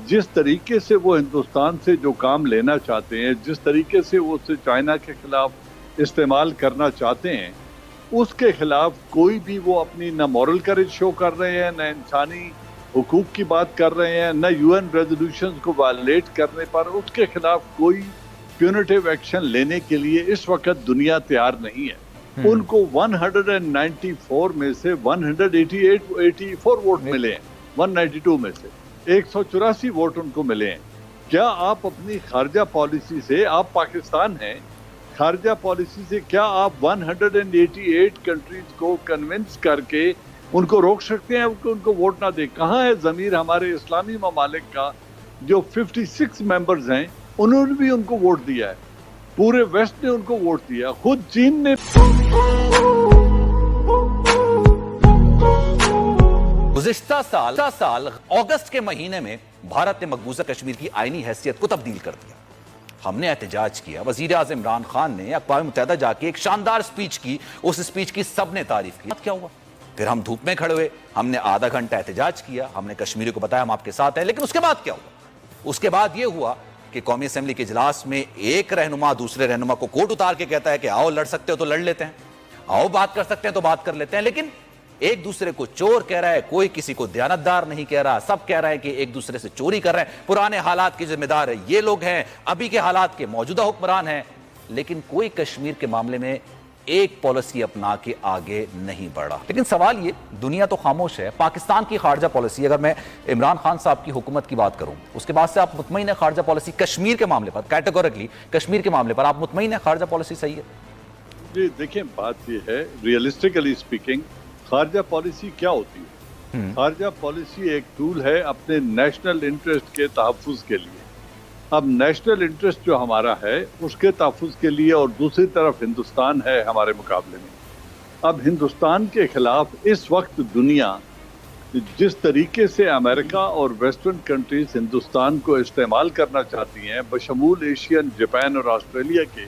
जिस तरीके से वो हिंदुस्तान से जो काम लेना चाहते हैं, जिस तरीके से वो उसे चाइना के खिलाफ इस्तेमाल करना चाहते हैं, उसके खिलाफ कोई भी वो अपनी न मॉरल करेज शो कर रहे हैं, न इंसानी हुकूक की बात कर रहे हैं, न यूएन रेजोल्यूशंस को वायलेट करने पर उसके खिलाफ कोई प्यूनिटिव एक्शन लेने के लिए इस वक्त दुनिया तैयार नहीं है। उनको 194 में से 184 वोट मिले हैं, 192 में से 184 वोट उनको मिले हैं। क्या आप अपनी खारजा पॉलिसी से, आप पाकिस्तान हैं, खारजा पॉलिसी से क्या आप 188 कंट्रीज को कन्विंस करके उनको रोक सकते हैं कि उनको वोट ना दे? कहाँ है ज़मीर हमारे इस्लामी ममालिक का जो 56 मेंबर्स हैं, उन्होंने भी उनको वोट दिया है, पूरे वेस्ट ने उनको वोट दिया, खुद चीन ने। गुज़िश्ता साल अगस्त के महीने में भारत ने मकबूजा कश्मीर की आईनी हैसियत को तब्दील कर दिया। हमने एहतजाज किया, वज़ीर आज़म इमरान खान ने अक़वाम मुत्तहिदा जाके एक शानदार स्पीच की, उस स्पीच की सबने तारीफ की। क्या हुआ? फिर हम धूप में खड़े हुए, हमने आधा घंटा एहतजाज किया, हमने कश्मीरी को बताया हम आपके साथ हैं। लेकिन उसके बाद क्या हुआ? उसके बाद यह हुआ कि कौमी असेंबली के इजलास में एक रहनुमा दूसरे रहनुमा को कोट उतार के कहता है कि आओ लड़ सकते हो तो लड़ लेते हैं, आओ बात कर सकते हैं तो बात कर लेते हैं। लेकिन एक दूसरे को चोर कह रहा है, कोई किसी को दयानतदार नहीं कह रहा, सब कह रहे हैं कि एक दूसरे से चोरी कर रहे हैं, पुराने हालात के जिम्मेदार है ये लोग हैं, अभी के हालात के मौजूदा हुक्मरान हैं। लेकिन कोई कश्मीर के मामले में एक पॉलिसी अपना के आगे नहीं बढ़ा। लेकिन सवाल ये, दुनिया तो खामोश है। पाकिस्तान की खारजा पॉलिसी, अगर मैं इमरान खान साहब की हुकूमत की बात करूं, उसके बाद से आप मुतमईन है खारजा पॉलिसी कश्मीर के मामले पर, कैटेगोरिकली कश्मीर के मामले पर आप मुतमईन है खारजा पॉलिसी सही है? जी देखिए, बात ये है, रियलिस्टिकली स्पीकिंग, खारजा पॉलिसी क्या होती है? खारजा पॉलिसी एक टूल है अपने नेशनल इंटरेस्ट के तहफ़्फ़ुज़ के लिए। अब नेशनल इंटरेस्ट जो हमारा है उसके तहफ़्फ़ुज़ के लिए, और दूसरी तरफ हिंदुस्तान है हमारे मुकाबले में। अब हिंदुस्तान के खिलाफ इस वक्त दुनिया जिस तरीके से अमेरिका और वेस्टर्न कंट्रीज हिंदुस्तान को इस्तेमाल करना चाहती हैं, बशमूल एशियन, जापान और ऑस्ट्रेलिया के,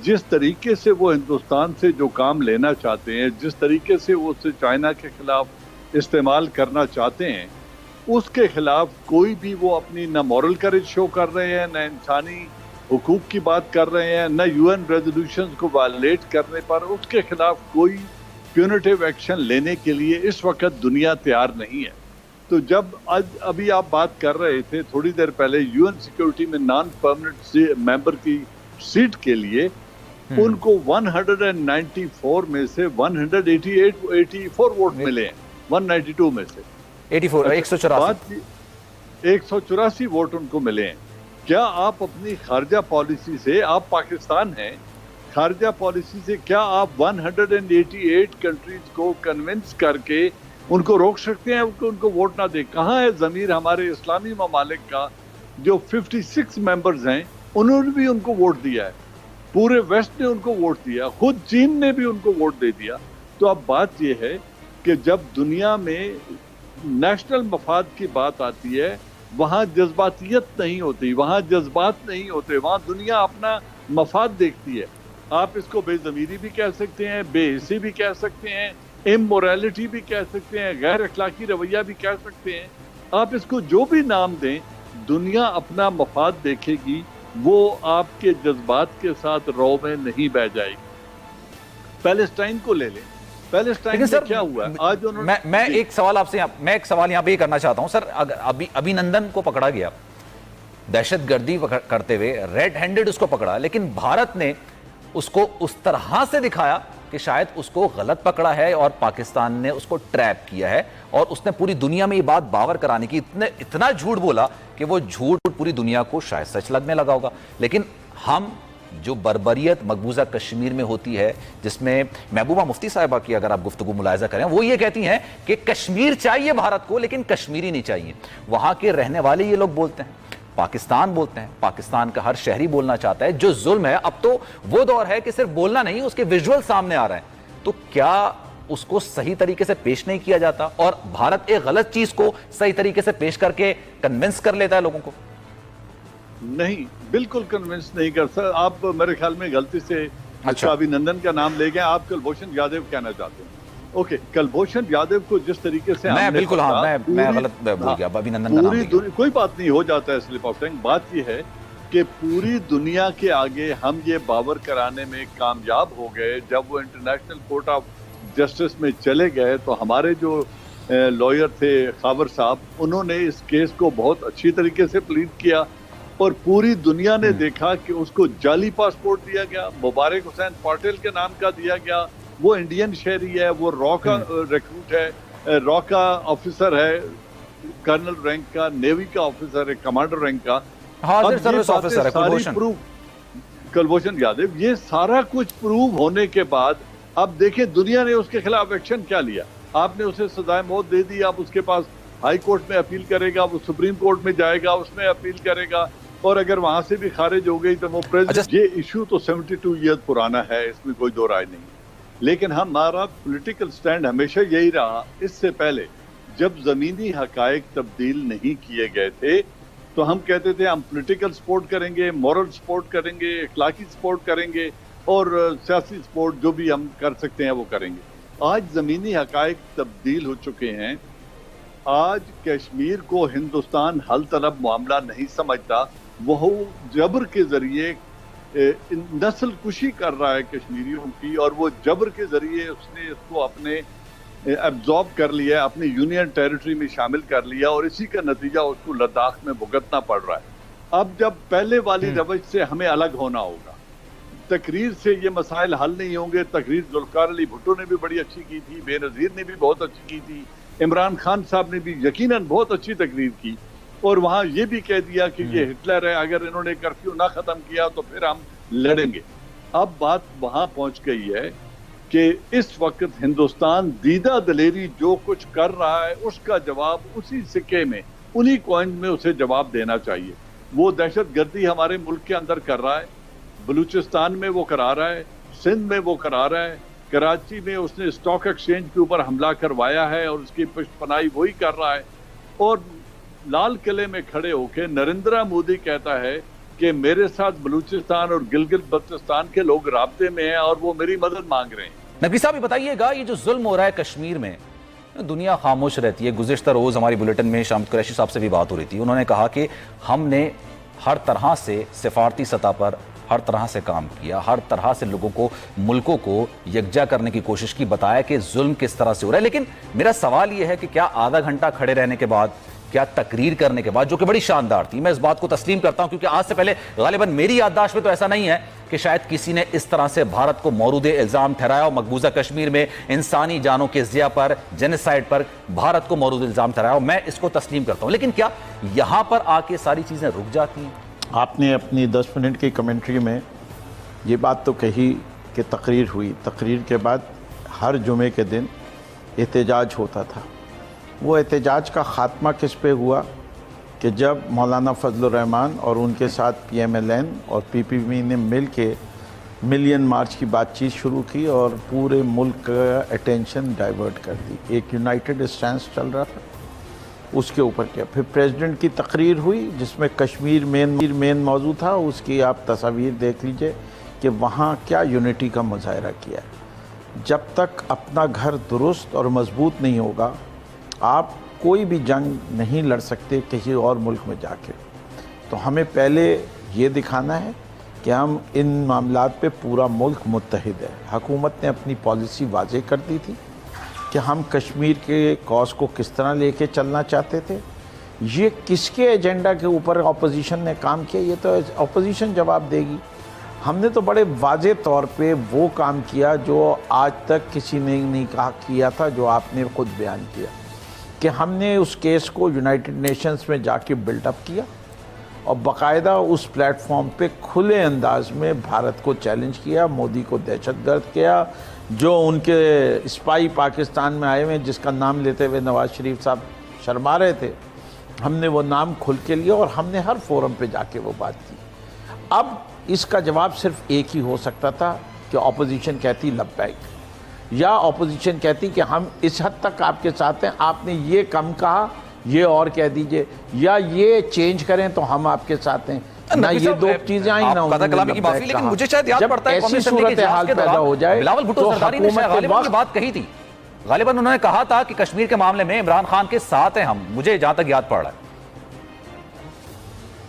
जिस तरीके से वो हिंदुस्तान से जो काम लेना चाहते हैं, जिस तरीके से वो उसे चाइना के खिलाफ इस्तेमाल करना चाहते हैं, उसके खिलाफ कोई भी वो अपनी न मॉरल करेज शो कर रहे हैं, न इंसानी हुकूक की बात कर रहे हैं, न यूएन रेजोल्यूशंस को वायलेट करने पर उसके खिलाफ कोई प्यूनिटिव एक्शन लेने के लिए इस वक्त दुनिया तैयार नहीं है। तो जब अभी आप बात कर रहे थे थोड़ी देर पहले यूएन सिक्योरिटी में नॉन परमानेंट मेंबर की सीट के लिए, उनको 194 में से 184 वोट मिले हैं, 192 में से 184 वोट उनको मिले हैं। क्या आप अपनी खारजा पॉलिसी से, आप पाकिस्तान हैं, खारजा पॉलिसी से क्या आप 188 कंट्रीज को कन्विंस करके उनको रोक सकते हैं कि उनको वोट ना दे? कहाँ है ज़मीर हमारे इस्लामी ममालिक का जो 56 मेंबर्स हैं, उन्होंने भी उनको वोट दिया है, पूरे वेस्ट ने उनको वोट दिया, खुद चीन ने भी उनको वोट दे दिया। तो अब बात यह है कि जब दुनिया में नेशनल मफाद की बात आती है, वहाँ जज्बातियत नहीं होती, वहाँ जज्बात नहीं होते, वहाँ दुनिया अपना मफाद देखती है। आप इसको बेज़मीरी भी कह सकते हैं, बेहिसी भी कह सकते हैं, इमोरलिटी भी कह सकते हैं, गैर अखलाकी रवैया भी कह सकते हैं। आप इसको जो भी नाम दें, दुनिया अपना मफाद देखेगी, वो आपके जज्बात के साथ रौ में नहीं बह जाएगी। पैलेस्टाइन को ले लें, पैलेस्टाइन में क्या हुआ आज उन्होंने, मैं एक सवाल आपसे, मैं एक सवाल यहाँ पे करना चाहता हूँ सर। अभिनंदन को पकड़ा गया दहशतगर्दी करते हुए, रेड हैंडेड उसको पकड़ा, लेकिन भारत ने उसको उस तरह से दिखाया कि शायद उसको गलत पकड़ा है और पाकिस्तान ने उसको ट्रैप किया है, और उसने पूरी दुनिया में ये बात बावर कराने की इतना झूठ बोला कि वो झूठ पूरी दुनिया को शायद सच लगने लगा होगा। लेकिन हम जो बर्बरियत मकबूजा कश्मीर में होती है, जिसमें महबूबा मुफ्ती साहिबा की अगर आप गुफ्तगू मुलाहिजा करें, वो ये कहती हैं कि कश्मीर चाहिए भारत को लेकिन कश्मीरी नहीं चाहिए। वहां के रहने वाले ये लोग बोलते हैं, पाकिस्तान बोलते हैं, पाकिस्तान का हर शहरी बोलना चाहता है। जो जुल्म है, अब तो वो दौर है कि सिर्फ बोलना नहीं, उसके विजुअल सामने आ रहे हैं। तो क्या उसको सही तरीके से पेश नहीं किया जाता, और भारत एक गलत चीज को सही तरीके से पेश करके कन्विंस कर लेता है लोगों को? नहीं, बिल्कुल कन्विंस नहीं कर सकते। आप मेरे ख्याल में गलती से अभिनंदन का नाम ले गए, आप कुलभूषण यादव कहना चाहते हैं। ओके, कुलभूषण यादव को जिस तरीके से मैं हमने बिल्कुल हाँ पकड़ा, मैं गलत भूल गया, अभिनंदन का नाम पूरी लिया। कोई बात नहीं, हो जाता है स्लिप ऑफ टंग। बात यह है कि पूरी दुनिया के आगे हम ये बावर कराने में कामयाब हो गए जब वो इंटरनेशनल कोर्ट ऑफ जस्टिस में चले गए, तो हमारे जो लॉयर थे खावर साहब, उन्होंने इस केस को बहुत अच्छी तरीके से प्लीड किया और पूरी दुनिया ने देखा कि उसको जाली पासपोर्ट दिया गया, मुबारक हुसैन पटेल के नाम का दिया गया, वो इंडियन शहरी है, वो रॉ का रिक्रूट है, रॉ का ऑफिसर है, कर्नल रैंक का, नेवी का ऑफिसर है, कमांडर रैंक का, हाजिर सर्विस ऑफिसर है कुलभूषण यादव। ये सारा कुछ प्रूव होने के बाद अब देखें दुनिया ने उसके खिलाफ एक्शन क्या लिया। आपने उसे सजाए मौत दे दी, अब उसके पास हाई कोर्ट में अपील करेगा, वो सुप्रीम कोर्ट में जाएगा, उसमें अपील करेगा, और अगर वहां से भी खारिज हो गई तो वो प्रेसिडेंट। ये इशू तो 72 ईयर पुराना है, इसमें कोई दो राय नहीं, लेकिन हमारा पॉलिटिकल स्टैंड हमेशा यही रहा। इससे पहले जब जमीनी हकायक तब्दील नहीं किए गए थे तो हम कहते थे हम पॉलिटिकल सपोर्ट करेंगे, मॉरल सपोर्ट करेंगे, इखलाकी सपोर्ट करेंगे और सियासी सपोर्ट जो भी हम कर सकते हैं वो करेंगे। आज जमीनी हकायक तब्दील हो चुके हैं। आज कश्मीर को हिंदुस्तान हल तलब मामला नहीं समझता, वो जबर के जरिए नस्ल कुशी कर रहा है कश्मीरियों की, और वो जबर के जरिए उसने इसको अपने एब्जॉर्ब कर लिया, अपनी यूनियन टेरिटरी में शामिल कर लिया, और इसी का नतीजा उसको लद्दाख में भुगतना पड़ रहा है। अब जब पहले वाली रवश से हमें अलग होना होगा, तकरीर से ये मसाइल हल नहीं होंगे। तकरीर जुल्फ़िकार अली भुट्टो ने भी बड़ी अच्छी की थी, बेनज़ीर ने भी बहुत अच्छी की थी, इमरान खान साहब ने भी यकीनन बहुत अच्छी तकरीर की, और वहाँ ये भी कह दिया कि ये हिटलर है, अगर इन्होंने कर्फ्यू ना ख़त्म किया तो फिर हम लड़ेंगे। अब बात वहाँ पहुँच गई है कि इस वक्त हिंदुस्तान दीदा दलेरी जो कुछ कर रहा है उसका जवाब उसी सिक्के में, उन्हीं कॉइन में उसे जवाब देना चाहिए। वो दहशतगर्दी हमारे मुल्क के अंदर कर रहा है, बलूचिस्तान में वो करा रहा है, सिंध में वो करा रहा है, कराची में उसने स्टॉक एक्सचेंज के ऊपर हमला करवाया है और उसकी पुष्टपनाही वही कर रहा है, और लाल किले में खड़े होकर नरेंद्र मोदी कहता है कि मेरे साथ बलूचिस्तान और गिलगित बल्तिस्तान के लोग राब्ते में हैं और वो मेरी मदद मांग रहे हैं। नकवी साहब ये बताइएगा, ये जो जुल्म हो रहा है कश्मीर में, दुनिया खामोश रहती है। गुज़िश्ता रोज़ हमारी बुलेटिन में शामिद कुरैशी साहब से भी बात हो रही थी, उन्होंने कहा कि हमने हर तरह से सिफारती सतह पर हर तरह से काम किया, हर तरह से लोगों को, मुल्कों को यकजा करने की कोशिश की, बताया कि जुल्म किस तरह से हो रहा है। लेकिन मेरा सवाल यह है कि क्या आधा घंटा खड़े रहने के बाद, क्या तकरीर करने के बाद, जो कि बड़ी शानदार थी, मैं इस बात को तस्लीम करता हूं क्योंकि आज से पहले गालिबन मेरी याददाश्त में तो ऐसा नहीं है कि शायद किसी ने इस तरह से भारत को मौरूद इल्ज़ाम ठहराया और मकबूजा कश्मीर में इंसानी जानों के ज़िया पर, जेनोसाइड पर भारत को मौरूद इल्ज़ाम ठहराया, मैं इसको तस्लीम करता हूं। लेकिन क्या यहां पर आके सारी चीज़ें रुक जाती हैं? आपने अपनी 10 मिनट की कमेंट्री में ये बात तो कही कि तकरीर हुई, तकरीर के बाद हर जुमे के दिन एहतजाज होता था। वो एहतजाज का ख़ात्मा किस पे हुआ कि जब मौलाना फजलुर रहमान और उनके साथ PMLN और PPP ने मिल के मिलियन मार्च की बातचीत शुरू की और पूरे मुल्क का अटेंशन डाइवर्ट कर दी। एक यूनाइटेड स्टैंड चल रहा था, उसके ऊपर क्या, फिर प्रेसिडेंट की तकरीर हुई जिसमें कश्मीर मेन मौजू था। उसकी आप तस्वीर देख लीजिए कि वहाँ क्या यूनिटी का मुजाहरा किया है। जब तक अपना घर दुरुस्त और मजबूत नहीं होगा, आप कोई भी जंग नहीं लड़ सकते किसी और मुल्क में जाके। तो हमें पहले ये दिखाना है कि हम इन मामलात पे पूरा मुल्क मुत्तहिद है। हुकूमत ने अपनी पॉलिसी वाज़ेह कर दी थी कि हम कश्मीर के कॉज को किस तरह लेके चलना चाहते थे। ये किसके एजेंडा के ऊपर अपोजिशन ने काम किया, ये तो अपोजिशन जवाब देगी। हमने तो बड़े वाज़ेह तौर पे वो काम किया जो आज तक किसी ने नहीं कहा किया था, जो आपने खुद बयान किया कि हमने उस केस को यूनाइटेड नेशंस में जाके बिल्डअप किया और बाकायदा उस प्लेटफॉर्म पे खुले अंदाज में भारत को चैलेंज किया, मोदी को दहशतगर्द किया। जो उनके स्पाई पाकिस्तान में आए हुए हैं जिसका नाम लेते हुए नवाज शरीफ साहब शर्मा रहे थे, हमने वो नाम खुल के लिया और हमने हर फोरम पे जाके वो बात की। अब इसका जवाब सिर्फ एक ही हो सकता था कि अपोजिशन कहती लब्बैक, या अपोजिशन कहती कि हम इस हद तक आपके साथ हैं, आपने ये कम कहा ये और कह दीजिए, या ये चेंज करें तो हम आपके साथ हैं ना। ये दो चीजें आई ना, लेकिन मुझे शायद याद पड़ता है ऐसी सूरत हाल पैदा हो जाए बिलावल भुट्टो सरदारी ने गालिबन की बात कही थी غالباً انہوں نے کہا تھا کہ کشمیر کے معاملے میں عمران خان کے ساتھ ہیں ہم، مجھے جہاں تک یاد پڑ رہا ہے۔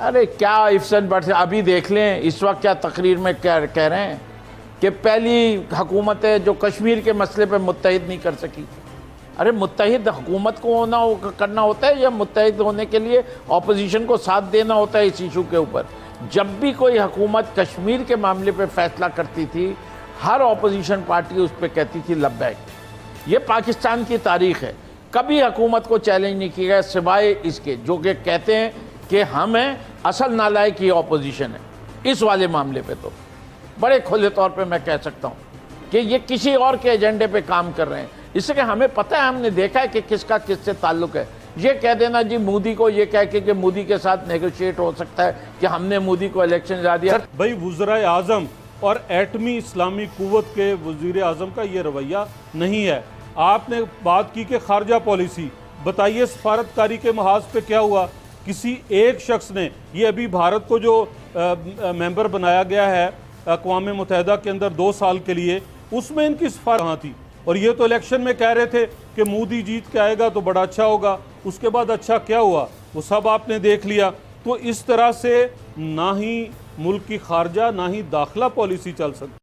ارے کیا افسن بٹ سے ابھی دیکھ لیں اس وقت کیا تقریر میں کہہ رہے ہیں کہ پہلی حکومت ہے جو کشمیر کے مسئلے پہ متحد نہیں کر سکی۔ ارے متحد حکومت کو کرنا ہوتا ہے یا متحد ہونے کے لیے اپوزیشن کو ساتھ دینا ہوتا ہے اس ایشو کے اوپر؟ جب بھی کوئی حکومت کشمیر کے معاملے پہ فیصلہ کرتی تھی ہر اپوزیشن پارٹی اس پہ کہتی تھی لبیک۔ یہ پاکستان کی تاریخ ہے، کبھی حکومت کو چیلنج نہیں کیا گیا سوائے اس کے جو کہ کہتے ہیں کہ ہم ہیں اصل نالائق یہ اپوزیشن ہے۔ اس والے معاملے پہ تو بڑے کھلے طور پہ میں کہہ سکتا ہوں کہ یہ کسی اور کے ایجنڈے پہ کام کر رہے ہیں، اس سے کہ ہمیں پتہ ہے، ہم نے دیکھا ہے کہ کس کا کس سے تعلق ہے۔ یہ کہہ دینا جی مودی کو یہ کہہ کے کہ مودی کے ساتھ نیگوشیٹ ہو سکتا ہے کہ ہم نے مودی کو الیکشن دلا دیا۔ بھائی وزرائے اعظم اور ایٹمی اسلامی قوت کے وزیر اعظم کا یہ رویہ نہیں ہے۔ آپ نے بات کی کہ خارجہ پالیسی، بتائیے سفارتکاری کے محاذ پہ کیا ہوا؟ کسی ایک شخص نے، یہ ابھی بھارت کو جو ممبر بنایا گیا ہے اقوام متحدہ کے اندر 2 سال کے لیے، اس میں ان کی سفارت کہاں تھی؟ اور یہ تو الیکشن میں کہہ رہے تھے کہ مودی جیت کے آئے گا تو بڑا اچھا ہوگا، اس کے بعد اچھا کیا ہوا وہ سب آپ نے دیکھ لیا۔ تو اس طرح سے نہ ہی ملک کی خارجہ نہ ہی داخلہ پالیسی چل سکتی۔